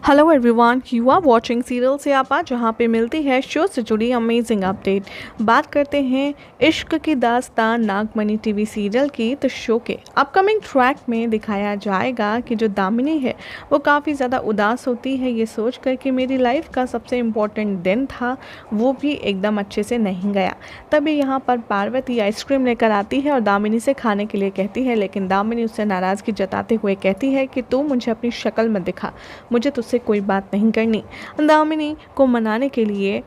Hello everyone, you are watching serial से आपा, जहाँ पे मिलती है शो से जुड़ी अमेजिंग अपडेट। बात करते हैं इश्क की दास्तान नागमणि टीवी सीरियल की। तो शो के अपकमिंग ट्रैक में दिखाया जाएगा कि जो दामिनी है वो काफ़ी ज़्यादा उदास होती है, ये सोच कर कि मेरी लाइफ का सबसे इम्पोर्टेंट दिन था वो भी एकदम अच्छे से नहीं गया। तभी यहाँ पर पार्वती आइसक्रीम लेकर आती है और दामिनी से खाने के लिए कहती है, लेकिन दामिनी उससे नाराज़गी जताते हुए कहती है कि तू मुझे अपनी शक्ल मत दिखा, मुझे तुझसे कोई बात नहीं करनी। दामिनी को मनाने के लिए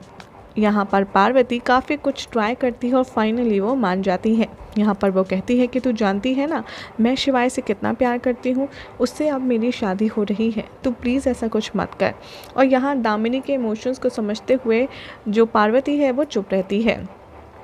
यहाँ पर पार्वती काफ़ी कुछ ट्राई करती है और फाइनली वो मान जाती है। यहाँ पर वो कहती है कि तू जानती है ना मैं शिवाय से कितना प्यार करती हूँ, उससे अब मेरी शादी हो रही है, तू प्लीज़ ऐसा कुछ मत कर। और यहाँ दामिनी के इमोशंस को समझते हुए जो पार्वती है वो चुप रहती है।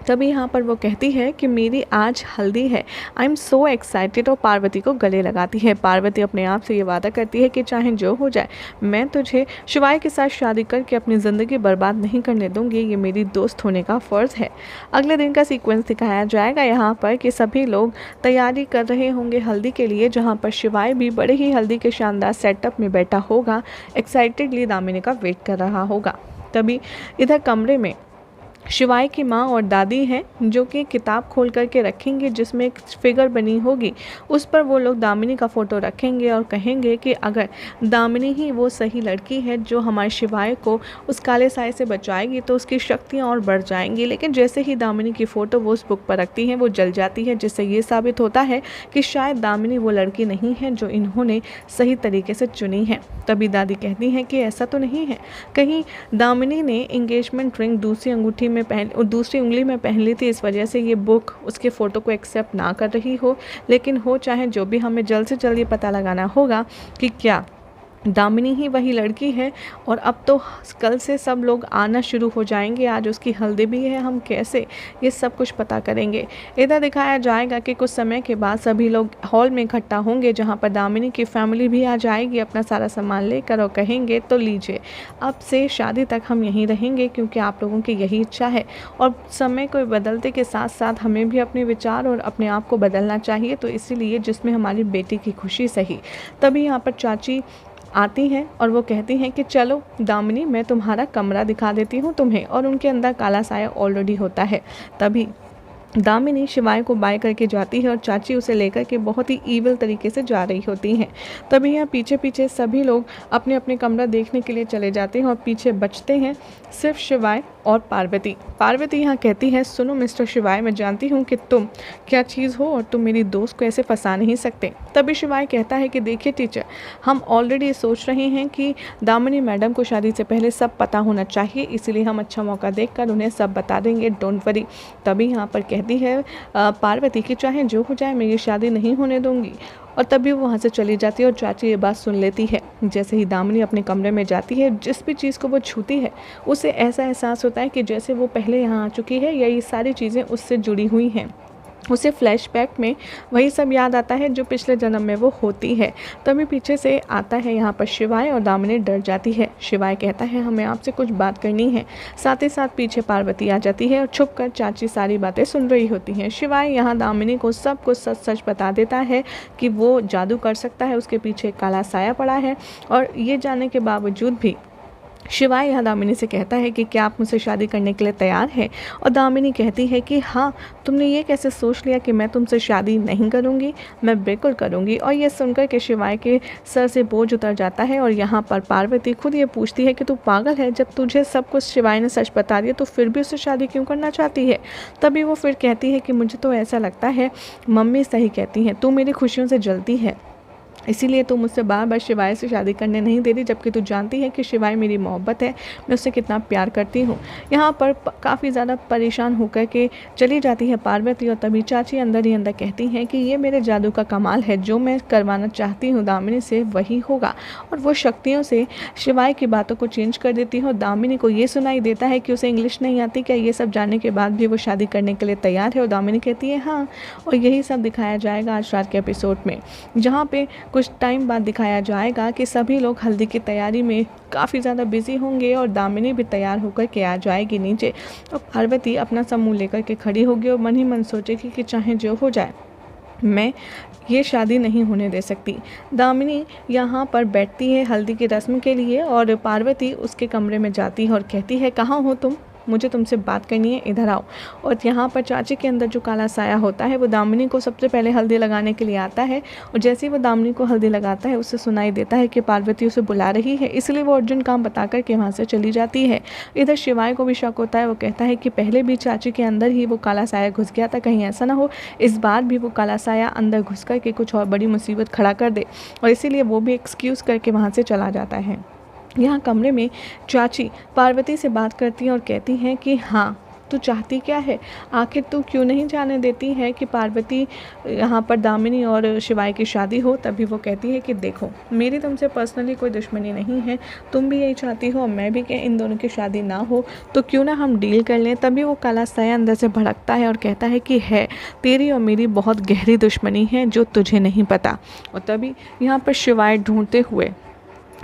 तभी यहाँ पर वो कहती है कि मेरी आज हल्दी है, आई एम सो एक्साइटेड, और पार्वती को गले लगाती है। पार्वती अपने आप से ये वादा करती है कि चाहे जो हो जाए मैं तुझे शिवाय के साथ शादी करके अपनी ज़िंदगी बर्बाद नहीं करने दूंगी, ये मेरी दोस्त होने का फ़र्ज़ है। अगले दिन का सीक्वेंस दिखाया जाएगा यहाँ पर कि सभी लोग तैयारी कर रहे होंगे हल्दी के लिए, जहाँ पर शिवाय भी बड़े ही हल्दी के शानदार सेटअप में बैठा होगा, एक्साइटेडली दामिनी का वेट कर रहा होगा। तभी इधर कमरे में शिवाय की माँ और दादी हैं जो कि किताब खोल करके रखेंगे जिसमें एक फिगर बनी होगी, उस पर वो लोग दामिनी का फ़ोटो रखेंगे और कहेंगे कि अगर दामिनी ही वो सही लड़की है जो हमारे शिवाय को उस काले साए से बचाएगी तो उसकी शक्तियाँ और बढ़ जाएंगी। लेकिन जैसे ही दामिनी की फ़ोटो वो उस बुक पर रखती हैं वो जल जाती है, जिससे ये साबित होता है कि शायद दामिनी वो लड़की नहीं है जो इन्होंने सही तरीके से चुनी है। तभी दादी कहती हैं कि ऐसा तो नहीं है, कहीं दामिनी ने इंगेजमेंट रिंग दूसरी अंगूठी में दूसरी उंगली में पहन ली थी, इस वजह से ये बुक उसके फ़ोटो को एक्सेप्ट ना कर रही हो। लेकिन हो चाहे जो भी, हमें जल्द से जल्द ये पता लगाना होगा कि क्या दामिनी ही वही लड़की है। और अब तो कल से सब लोग आना शुरू हो जाएंगे, आज उसकी हल्दी भी है, हम कैसे ये सब कुछ पता करेंगे। इधर दिखाया जाएगा कि कुछ समय के बाद सभी लोग हॉल में इकट्ठा होंगे, जहाँ पर दामिनी की फैमिली भी आ जाएगी अपना सारा सामान लेकर और कहेंगे तो लीजिए अब से शादी तक हम यहीं रहेंगे क्योंकि आप लोगों की यही इच्छा है। और समय को बदलते के साथ साथ हमें भी अपने विचार और अपने आप को बदलना चाहिए, तो इसीलिए जिसमें हमारी बेटी की खुशी सही। तभी यहाँ पर चाची आती हैं और वो कहती हैं कि चलो दामिनी मैं तुम्हारा कमरा दिखा देती हूँ तुम्हें, और उनके अंदर काला साया ऑलरेडी होता है। तभी दामिनी शिवाय को बाय करके जाती है और चाची उसे लेकर के बहुत ही ईविल तरीके से जा रही होती हैं। तभी यहाँ पीछे पीछे सभी लोग अपने अपने कमरा देखने के लिए चले जाते हैं और पीछे बचते हैं सिर्फ शिवाय और पार्वती। पार्वती यहाँ कहती है, सुनो मिस्टर शिवाय, मैं जानती हूँ कि तुम क्या चीज़ हो और तुम मेरी दोस्त को ऐसे फंसा नहीं सकते। तभी शिवाय कहता है कि देखिए टीचर, हम ऑलरेडी सोच रहे हैं कि दामिनी मैडम को शादी से पहले सब पता होना चाहिए, इसीलिए हम अच्छा मौका देखकर उन्हें सब बता देंगे, डोंट वरी। तभी यहाँ पर कहती है पार्वती कि चाहे जो हो जाए मैं ये शादी नहीं होने दूंगी। और तभी वो वहाँ से चली जाती है और चाची ये बात सुन लेती है। जैसे ही दामिनी अपने कमरे में जाती है, जिस भी चीज़ को वो छूती है उसे ऐसा एहसास होता है कि जैसे वो पहले यहाँ आ चुकी है या ये सारी चीज़ें उससे जुड़ी हुई हैं। उसे फ्लैशबैक में वही सब याद आता है जो पिछले जन्म में वो होती है। तभी पीछे से आता है यहाँ पर शिवाय और दामिनी डर जाती है। शिवाय कहता है हमें आपसे कुछ बात करनी है। साथ ही साथ पीछे पार्वती आ जाती है और छुप कर चाची सारी बातें सुन रही होती हैं। शिवाय यहाँ दामिनी को सब कुछ सच सच बता देता है कि वो जादू कर सकता है, उसके पीछे काला साया पड़ा है। और ये जानने के बावजूद भी शिवाय यहाँ दामिनी से कहता है कि क्या आप मुझसे शादी करने के लिए तैयार हैं। और दामिनी कहती है कि हाँ, तुमने ये कैसे सोच लिया कि मैं तुमसे शादी नहीं करूँगी, मैं बिल्कुल करूँगी। और ये सुनकर के शिवाय के सर से बोझ उतर जाता है। और यहाँ पर पार्वती खुद ये पूछती है कि तू पागल है, जब तुझे सब कुछ शिवाय ने सच बता दिया तो फिर भी उससे शादी क्यों करना चाहती है। तभी वो फिर कहती है कि मुझे तो ऐसा लगता है मम्मी सही कहती हैं, तू मेरी खुशियों से जलती है, इसीलिए तू मुझसे बार बार शिवाय से शादी करने नहीं दे रही, जबकि तू जानती है कि शिवाय मेरी मोहब्बत है, मैं उससे कितना प्यार करती हूँ। यहाँ पर काफ़ी ज़्यादा परेशान होकर के चली जाती है पार्वती। और तभी चाची अंदर ही अंदर कहती हैं कि ये मेरे जादू का कमाल है, जो मैं करवाना चाहती हूँ दामिनी से वही होगा। और वो शक्तियों से शिवाय की बातों को चेंज कर देती है। और दामिनी को ये सुनाई देता है कि उसे इंग्लिश नहीं आती, क्या ये सब जानने के बाद भी वो शादी करने के लिए तैयार है। और दामिनी कहती है हाँ। और यही सब दिखाया जाएगा आज रात के एपिसोड में, जहाँ पे कुछ टाइम बाद दिखाया जाएगा कि सभी लोग हल्दी की तैयारी में काफ़ी ज़्यादा बिजी होंगे और दामिनी भी तैयार होकर के आ जाएगी नीचे और पार्वती अपना समूह लेकर के खड़ी होगी और मन ही मन सोचेगी कि चाहे जो हो जाए मैं ये शादी नहीं होने दे सकती। दामिनी यहाँ पर बैठती है हल्दी की रस्म के लिए और पार्वती उसके कमरे में जाती है और कहती है, कहाँ हो तुम, मुझे तुमसे बात करनी है, इधर आओ। और यहाँ पर चाची के अंदर जो काला साया होता है वो दामिनी को सबसे पहले हल्दी लगाने के लिए आता है और जैसे ही वो दामिनी को हल्दी लगाता है उससे सुनाई देता है कि पार्वती उसे बुला रही है, इसलिए वो अर्जुन काम बता कर के वहाँ से चली जाती है। इधर शिवाय को भी शक होता है, वो कहता है कि पहले भी चाची के अंदर ही वो काला साया घुस गया था, कहीं ऐसा ना हो इस बार भी वो काला साया अंदर घुस कर के कुछ और बड़ी मुसीबत खड़ा कर दे, और इसीलिए वो भी एक्सक्यूज़ करके वहाँ से चला जाता है। यहाँ कमरे में चाची पार्वती से बात करती हैं और कहती हैं कि हाँ तू चाहती क्या है, आखिर तू क्यों नहीं जाने देती है कि पार्वती यहाँ पर दामिनी और शिवाय की शादी हो। तभी वो कहती है कि देखो मेरी तुमसे पर्सनली कोई दुश्मनी नहीं है, तुम भी यही चाहती हो मैं भी कि इन दोनों की शादी ना हो, तो क्यों ना हम डील कर लें। तभी वो काला साया अंदर से भड़कता है और कहता है कि है तेरी और मेरी बहुत गहरी दुश्मनी है जो तुझे नहीं पता। और तभी यहाँ पर शिवाय ढूंढते हुए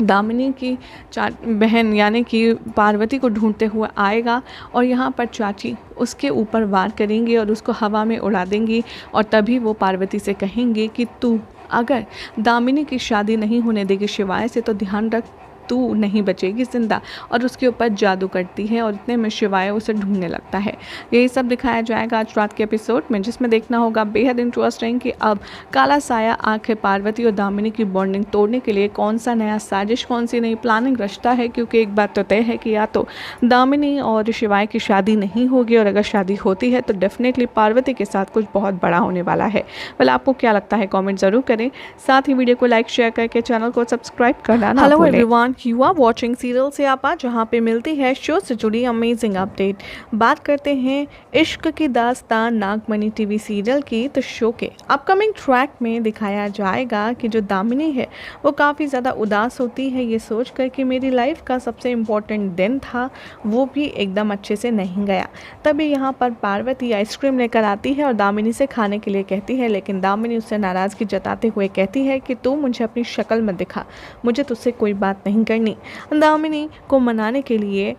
दामिनी की बहन यानी कि पार्वती को ढूंढते हुए आएगा और यहाँ पर चाची उसके ऊपर वार करेंगी और उसको हवा में उड़ा देंगी और तभी वो पार्वती से कहेंगे कि तू अगर दामिनी की शादी नहीं होने देगी शिवाय से तो ध्यान रख तू नहीं बचेगी जिंदा, और उसके ऊपर जादू करती है और इतने में शिवाय उसे ढूंढने लगता है। यही सब दिखाया जाएगा आज रात के एपिसोड में, जिसमें देखना होगा बेहद इंटरेस्टिंग कि अब काला साया आखिर पार्वती और दामिनी की बॉन्डिंग तोड़ने के लिए कौन सा नया साजिश, कौन सी नई प्लानिंग रचता है, क्योंकि एक बात तो तय है कि या तो दामिनी और शिवाय की शादी नहीं होगी और अगर शादी होती है तो डेफिनेटली पार्वती के साथ कुछ बहुत बड़ा होने वाला है। वेल आपको क्या लगता है कॉमेंट ज़रूर करें, साथ ही वीडियो को लाइक शेयर करके चैनल को सब्सक्राइब करना ना भूलें। Hello everyone, you are watching serial से आपा, जहाँ पे मिलती है शो से जुड़ी अमेजिंग अपडेट। बात करते हैं इश्क की दास्तान नागमणि टीवी सीरियल की, तो शो के अपकमिंग ट्रैक में दिखाया जाएगा कि जो दामिनी है वो काफ़ी ज़्यादा उदास होती है ये सोच कर कि मेरी लाइफ का सबसे इम्पोर्टेंट दिन था वो भी एकदम अच्छे से नहीं गया। तभी यहाँ पर पार्वती आइसक्रीम लेकर आती है और दामिनी से खाने के लिए कहती है, लेकिन दामिनी उससे नाराज़गी जताते हुए कहती है कि तू मुझे अपनी शक्ल मत दिखा, मुझे तुझसे कोई बात नहीं करनी। दामिनी को मनाने के लिए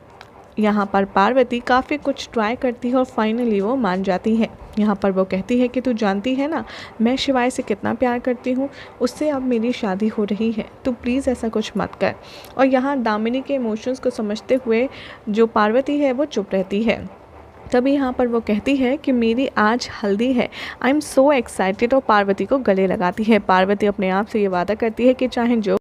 यहाँ पर पार्वती काफ़ी कुछ ट्राई करती है और फाइनली वो मान जाती है। यहाँ पर वो कहती है कि तू जानती है ना मैं शिवाय से कितना प्यार करती हूँ, उससे अब मेरी शादी हो रही है, तू प्लीज़ ऐसा कुछ मत कर। और यहाँ दामिनी के इमोशंस को समझते हुए जो पार्वती है वो चुप रहती है। तभी यहाँ पर वो कहती है कि मेरी आज हल्दी है, आई एम सो एक्साइटेड, और पार्वती को गले लगाती है। पार्वती अपने आप से ये वादा करती है कि चाहे जो